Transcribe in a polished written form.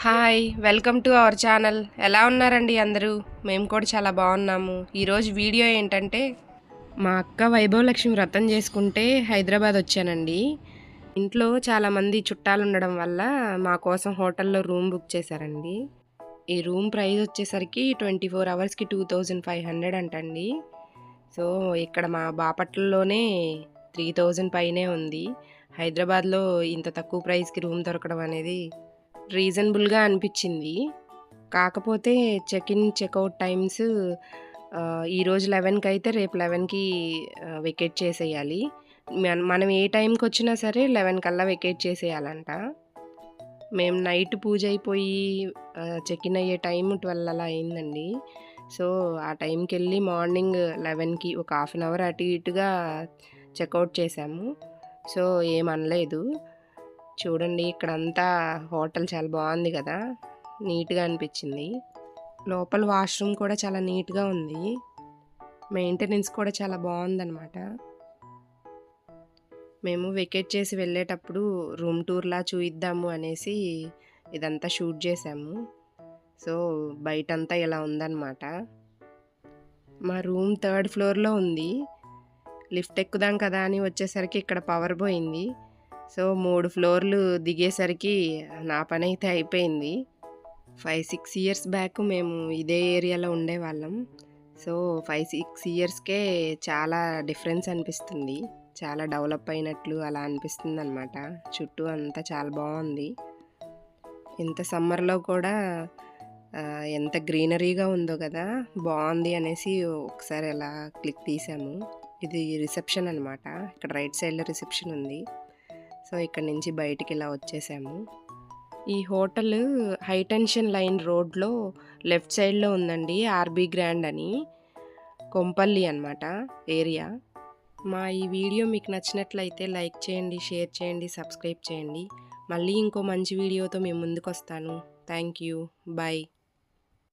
Hi welcome to our channel. ఎలా ఉన్నారండి అందరూ? మేము కూడా చాలా బాగున్నాము. ఈరోజు వీడియో ఏంటంటే మా అక్క వైభవలక్ష్మి వ్రతం చేసుకుంటే హైదరాబాద్ వచ్చానండి. ఇంట్లో చాలామంది చుట్టాలు ఉండడం వల్ల మా కోసం హోటల్లో రూమ్ బుక్ చేశారండి. ఈ రూమ్ ప్రైస్ వచ్చేసరికి 24 అవర్స్కి 2500 అంటండి. సో ఇక్కడ మా బాపట్లలోనే 3000 పైనే ఉంది. హైదరాబాద్లో ఇంత తక్కువ ప్రైస్కి రూమ్ దొరకడం అనేది రీజనబుల్గా అనిపించింది. కాకపోతే చెక్ ఇన్ చెక్అవుట్ టైమ్స్ ఈరోజు 11కి అయితే రేపు 11కి వెకేట్ చేసేయాలి. మనం ఏ టైంకి వచ్చినా సరే 11 కల్లా వెకేట్ చేసేయాలంట. మేము నైట్ పూజ అయిపోయి చెక్ ఇన్ అయ్యే టైం 12 అలా అయిందండి. సో ఆ టైంకి వెళ్ళి మార్నింగ్ 11కి ఒక హాఫ్ అన్ అవర్ అటు ఇటుగా చెక్అవుట్ చేసాము. సో ఏమనలేదు. చూడండి ఇక్కడంతా హోటల్ చాలా బాగుంది కదా, నీట్గా అనిపించింది. లోపల వాష్రూమ్ కూడా చాలా నీట్గా ఉంది. మెయింటెనెన్స్ కూడా చాలా బాగుందన్నమాట. మేము వెకేట్ చేసి వెళ్ళేటప్పుడు రూమ్ టూర్లా చూయిద్దాము అనేసి ఇదంతా షూట్ చేసాము. సో బయటంతా ఇలా ఉందన్నమాట. మా రూమ్ 3rd ఫ్లోర్లో ఉంది. లిఫ్ట్ ఎక్కుదాం కదా అని వచ్చేసరికి ఇక్కడ పవర్ పోయింది. సో 3 ఫ్లోర్లు దిగేసరికి నా పని అయితే అయిపోయింది. 5-6 ఇయర్స్ బ్యాక్ మేము ఇదే ఏరియాలో ఉండేవాళ్ళం. సో 5-6 ఇయర్స్కే చాలా డిఫరెన్స్ అనిపిస్తుంది. చాలా డెవలప్ అయినట్లు అలా అనిపిస్తుంది అనమాట. చుట్టూ అంతా చాలా బాగుంది. ఇంత సమ్మర్లో కూడా ఎంత గ్రీనరీగా ఉందో కదా, బాగుంది అనేసి ఒకసారి అలా క్లిక్ తీసాము. ఇది రిసెప్షన్ అనమాట. ఇక్కడ రైట్ సైడ్లో రిసెప్షన్ ఉంది. సో ఇక్కడ నుంచి బయటికి ఇలా వచ్చేసాము. ఈ హోటల్ హైటెన్షన్ లైన్ రోడ్లో లెఫ్ట్ సైడ్లో ఉందండి. ఆర్బీ గ్రాండ్ అని, కొంపల్లి అనమాట ఏరియా. మా ఈ వీడియో మీకు నచ్చినట్లయితే లైక్ చేయండి, షేర్ చేయండి, సబ్స్క్రైబ్ చేయండి. మళ్ళీ ఇంకో మంచి వీడియోతో మేము ముందుకు వస్తాను. Thank you. బాయ్.